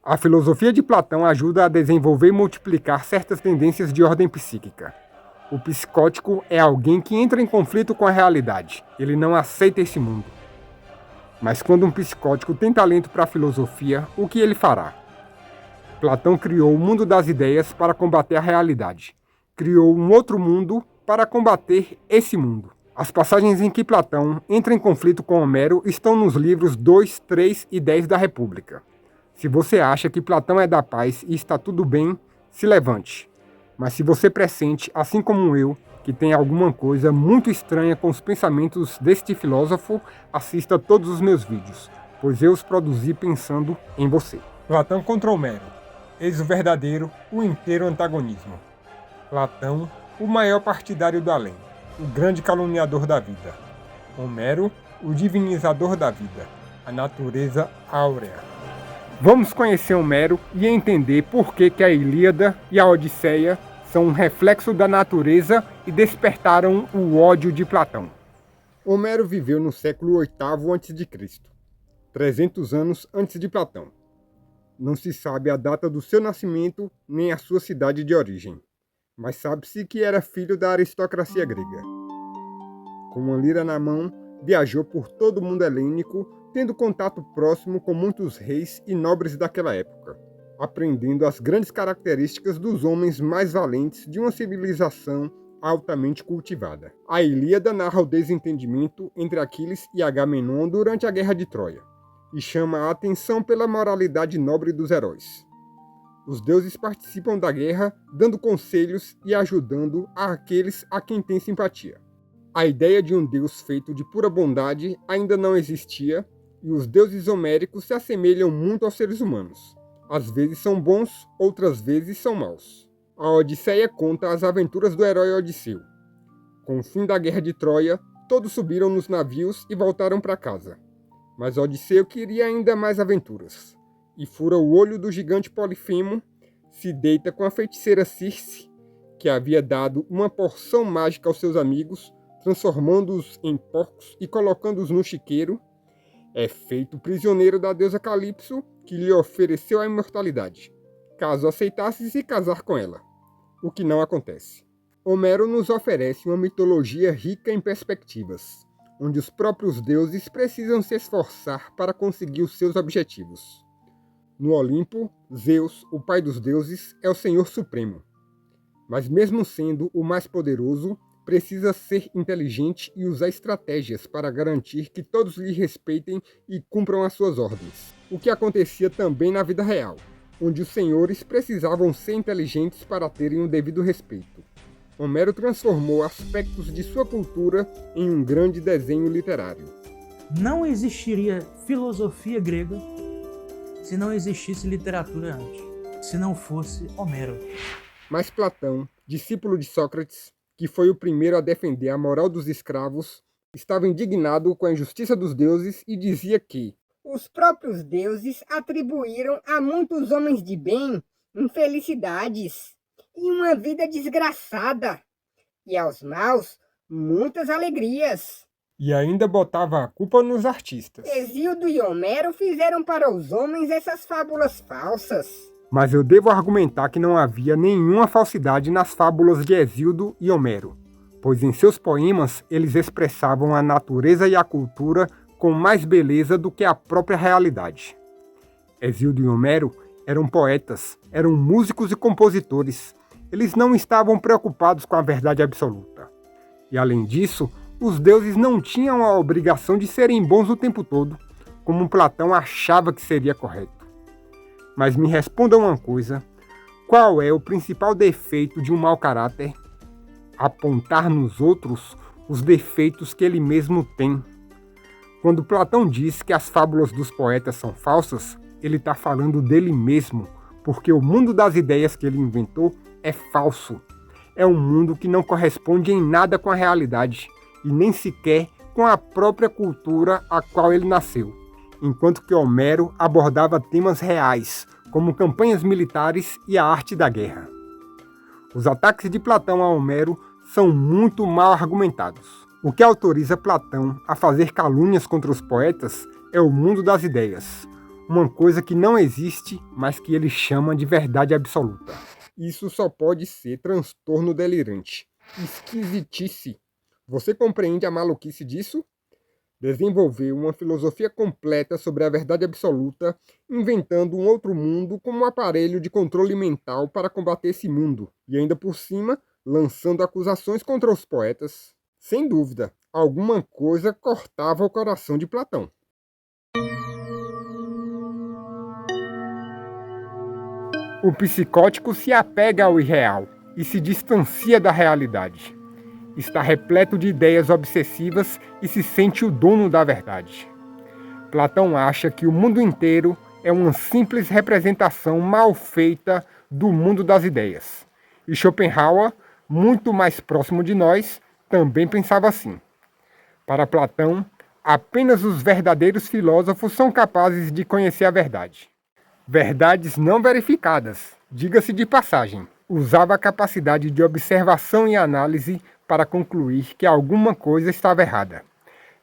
A filosofia de Platão ajuda a desenvolver e multiplicar certas tendências de ordem psíquica. O psicótico é alguém que entra em conflito com a realidade. Ele não aceita esse mundo. Mas quando um psicótico tem talento para a filosofia, o que ele fará? Platão criou o mundo das ideias para combater a realidade. Criou um outro mundo para combater esse mundo. As passagens em que Platão entra em conflito com Homero estão nos livros 2, 3 e 10 da República. Se você acha que Platão é da paz e está tudo bem, se levante. Mas se você pressente, assim como eu, que tem alguma coisa muito estranha com os pensamentos deste filósofo, assista todos os meus vídeos, pois eu os produzi pensando em você. Platão contra Homero. Eis o verdadeiro, o inteiro antagonismo. Platão, o maior partidário do além, o grande caluniador da vida. Homero, o divinizador da vida, a natureza áurea. Vamos conhecer Homero e entender por que a Ilíada e a Odisseia são um reflexo da natureza e despertaram o ódio de Platão. Homero viveu no século VIII a.C., 300 anos antes de Platão. Não se sabe a data do seu nascimento nem a sua cidade de origem, mas sabe-se que era filho da aristocracia grega. Com uma lira na mão, viajou por todo o mundo helênico, tendo contato próximo com muitos reis e nobres daquela época, aprendendo as grandes características dos homens mais valentes de uma civilização altamente cultivada. A Ilíada narra o desentendimento entre Aquiles e Agamenon durante a Guerra de Troia, e chama a atenção pela moralidade nobre dos heróis. Os deuses participam da guerra, dando conselhos e ajudando aqueles a quem tem simpatia. A ideia de um deus feito de pura bondade ainda não existia, e os deuses homéricos se assemelham muito aos seres humanos. Às vezes são bons, outras vezes são maus. A Odisseia conta as aventuras do herói Odisseu. Com o fim da Guerra de Troia, todos subiram nos navios e voltaram para casa. Mas Odisseu queria ainda mais aventuras, e fura o olho do gigante Polifemo, se deita com a feiticeira Circe, que havia dado uma porção mágica aos seus amigos, transformando-os em porcos e colocando-os no chiqueiro. É feito prisioneiro da deusa Calipso, que lhe ofereceu a imortalidade, caso aceitasse se casar com ela, o que não acontece. Homero nos oferece uma mitologia rica em perspectivas, onde os próprios deuses precisam se esforçar para conseguir os seus objetivos. No Olimpo, Zeus, o pai dos deuses, é o Senhor Supremo. Mas mesmo sendo o mais poderoso, precisa ser inteligente e usar estratégias para garantir que todos lhe respeitem e cumpram as suas ordens. O que acontecia também na vida real, onde os senhores precisavam ser inteligentes para terem o devido respeito. Homero transformou aspectos de sua cultura em um grande desenho literário. Não existiria filosofia grega se não existisse literatura antes, se não fosse Homero. Mas Platão, discípulo de Sócrates, que foi o primeiro a defender a moral dos escravos, estava indignado com a injustiça dos deuses e dizia que os próprios deuses atribuíram a muitos homens de bem infelicidades e uma vida desgraçada, e aos maus muitas alegrias. E ainda botava a culpa nos artistas. Hesíodo e Homero fizeram para os homens essas fábulas falsas. Mas eu devo argumentar que não havia nenhuma falsidade nas fábulas de Hesíodo e Homero, pois em seus poemas eles expressavam a natureza e a cultura com mais beleza do que a própria realidade. Hesíodo e Homero eram poetas, eram músicos e compositores. Eles não estavam preocupados com a verdade absoluta. E além disso, os deuses não tinham a obrigação de serem bons o tempo todo, como Platão achava que seria correto. Mas me responda uma coisa, qual é o principal defeito de um mau caráter? Apontar nos outros os defeitos que ele mesmo tem. Quando Platão diz que as fábulas dos poetas são falsas, ele está falando dele mesmo, porque o mundo das ideias que ele inventou é falso. É um mundo que não corresponde em nada com a realidade, e nem sequer com a própria cultura a qual ele nasceu. Enquanto que Homero abordava temas reais, como campanhas militares e a arte da guerra. Os ataques de Platão a Homero são muito mal argumentados. O que autoriza Platão a fazer calúnias contra os poetas é o mundo das ideias, uma coisa que não existe, mas que ele chama de verdade absoluta. Isso só pode ser transtorno delirante. Esquisitice. Você compreende a maluquice disso? Desenvolveu uma filosofia completa sobre a verdade absoluta, inventando um outro mundo como um aparelho de controle mental para combater esse mundo, e ainda por cima, lançando acusações contra os poetas. Sem dúvida, alguma coisa cortava o coração de Platão. O psicótico se apega ao irreal e se distancia da realidade. Está repleto de ideias obsessivas e se sente o dono da verdade. Platão acha que o mundo inteiro é uma simples representação mal feita do mundo das ideias. E Schopenhauer, muito mais próximo de nós, também pensava assim. Para Platão, apenas os verdadeiros filósofos são capazes de conhecer a verdade. Verdades não verificadas, diga-se de passagem. Usava a capacidade de observação e análise para concluir que alguma coisa estava errada,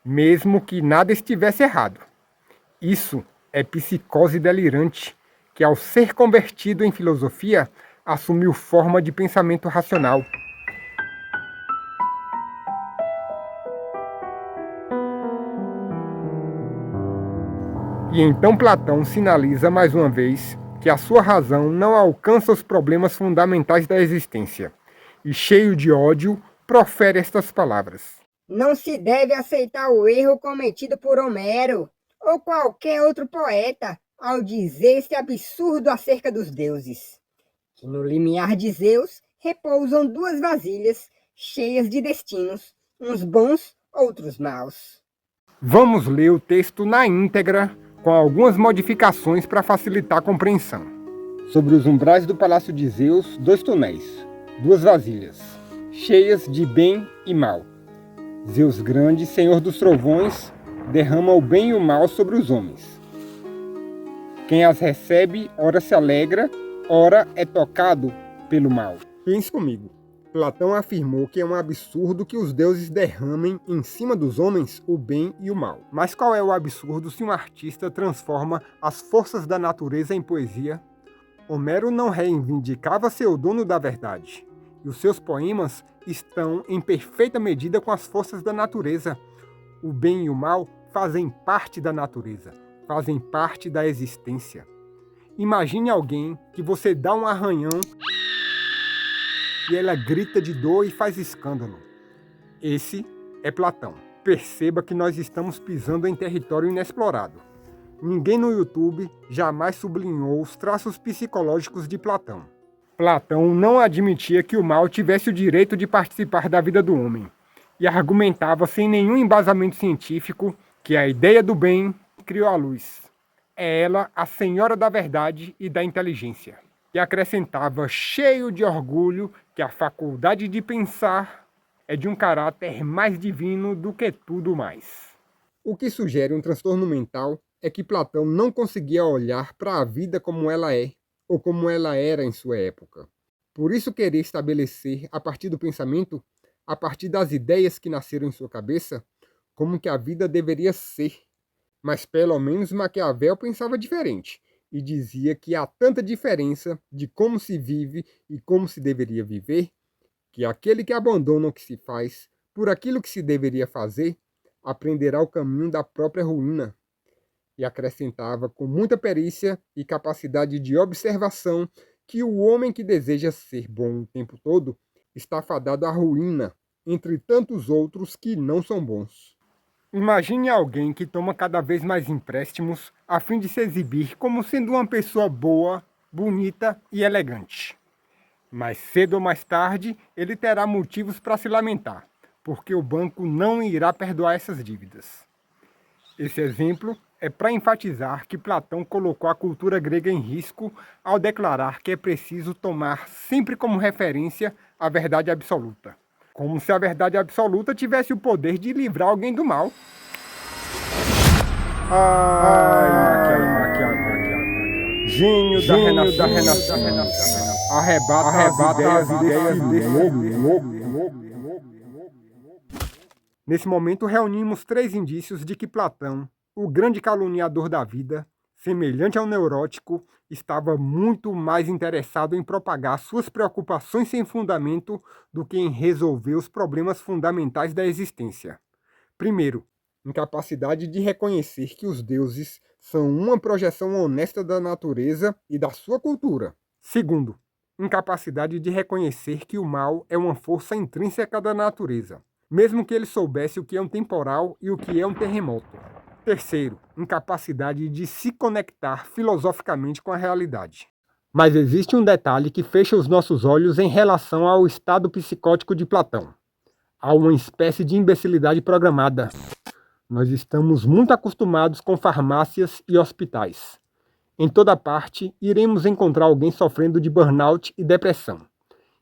mesmo que nada estivesse errado. Isso é psicose delirante, que ao ser convertido em filosofia, assumiu forma de pensamento racional. E então Platão sinaliza mais uma vez que a sua razão não alcança os problemas fundamentais da existência, e cheio de ódio, profere estas palavras. Não se deve aceitar o erro cometido por Homero ou qualquer outro poeta ao dizer esse absurdo acerca dos deuses, que no limiar de Zeus repousam duas vasilhas cheias de destinos, uns bons, outros maus. Vamos ler o texto na íntegra, com algumas modificações para facilitar a compreensão. Sobre os umbrais do palácio de Zeus, 2 tonéis, 2 vasilhas, cheias de bem e mal. Zeus grande, senhor dos trovões, derrama o bem e o mal sobre os homens. Quem as recebe, ora se alegra, ora é tocado pelo mal. Pense comigo. Platão afirmou que é um absurdo que os deuses derramem em cima dos homens o bem e o mal. Mas qual é o absurdo se um artista transforma as forças da natureza em poesia? Homero não reivindicava ser o dono da verdade, e os seus poemas estão em perfeita medida com as forças da natureza. O bem e o mal fazem parte da natureza, fazem parte da existência. Imagine alguém que você dá um arranhão e ela grita de dor e faz escândalo. Esse é Platão. Perceba que nós estamos pisando em território inexplorado. Ninguém no YouTube jamais sublinhou os traços psicológicos de Platão. Platão não admitia que o mal tivesse o direito de participar da vida do homem e argumentava sem nenhum embasamento científico que a ideia do bem criou a luz. É ela a senhora da verdade e da inteligência. E acrescentava, cheio de orgulho, que a faculdade de pensar é de um caráter mais divino do que tudo mais. O que sugere um transtorno mental é que Platão não conseguia olhar para a vida como ela é, ou como ela era em sua época. Por isso querer estabelecer, a partir do pensamento, a partir das ideias que nasceram em sua cabeça, como que a vida deveria ser. Mas pelo menos Maquiavel pensava diferente, e dizia que há tanta diferença de como se vive e como se deveria viver, que aquele que abandona o que se faz por aquilo que se deveria fazer, aprenderá o caminho da própria ruína. E acrescentava com muita perícia e capacidade de observação que o homem que deseja ser bom o tempo todo está fadado à ruína, entre tantos outros que não são bons. Imagine alguém que toma cada vez mais empréstimos a fim de se exibir como sendo uma pessoa boa, bonita e elegante. Mais cedo ou mais tarde, ele terá motivos para se lamentar, porque o banco não irá perdoar essas dívidas. Esse exemplo é para enfatizar que Platão colocou a cultura grega em risco ao declarar que é preciso tomar sempre como referência a verdade absoluta. Como se a verdade absoluta tivesse o poder de livrar alguém do mal. Gênio da Renascença. Arrebata as ideias desse louco. Nesse momento reunimos 3 indícios de que Platão, o grande caluniador da vida, Semelhante ao neurótico, estava muito mais interessado em propagar suas preocupações sem fundamento do que em resolver os problemas fundamentais da existência. Primeiro, incapacidade de reconhecer que os deuses são uma projeção honesta da natureza e da sua cultura. Segundo, incapacidade de reconhecer que o mal é uma força intrínseca da natureza, mesmo que ele soubesse o que é um temporal e o que é um terremoto. Terceiro, incapacidade de se conectar filosoficamente com a realidade. Mas existe um detalhe que fecha os nossos olhos em relação ao estado psicótico de Platão. Há uma espécie de imbecilidade programada. Nós estamos muito acostumados com farmácias e hospitais. Em toda parte, iremos encontrar alguém sofrendo de burnout e depressão.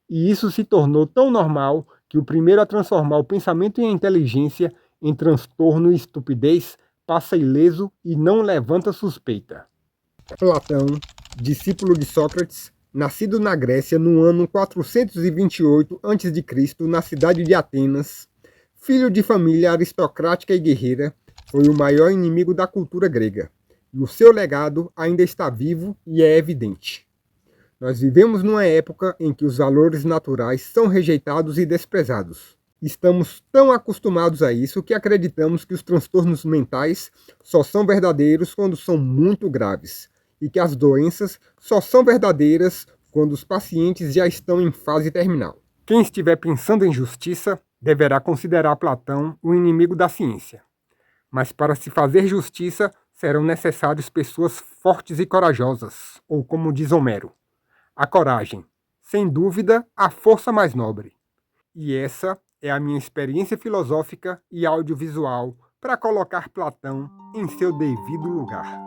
E isso se tornou tão normal que o primeiro a transformar o pensamento e a inteligência em transtorno e estupidez passa ileso e não levanta suspeita. Platão, discípulo de Sócrates, nascido na Grécia no ano 428 a.C., na cidade de Atenas, filho de família aristocrática e guerreira, foi o maior inimigo da cultura grega, e o seu legado ainda está vivo e é evidente. Nós vivemos numa época em que os valores naturais são rejeitados e desprezados. Estamos tão acostumados a isso que acreditamos que os transtornos mentais só são verdadeiros quando são muito graves, e que as doenças só são verdadeiras quando os pacientes já estão em fase terminal. Quem estiver pensando em justiça deverá considerar Platão o inimigo da ciência. Mas para se fazer justiça serão necessárias pessoas fortes e corajosas, ou como diz Homero, a coragem, sem dúvida, a força mais nobre. E essa é a minha experiência filosófica e audiovisual para colocar Platão em seu devido lugar.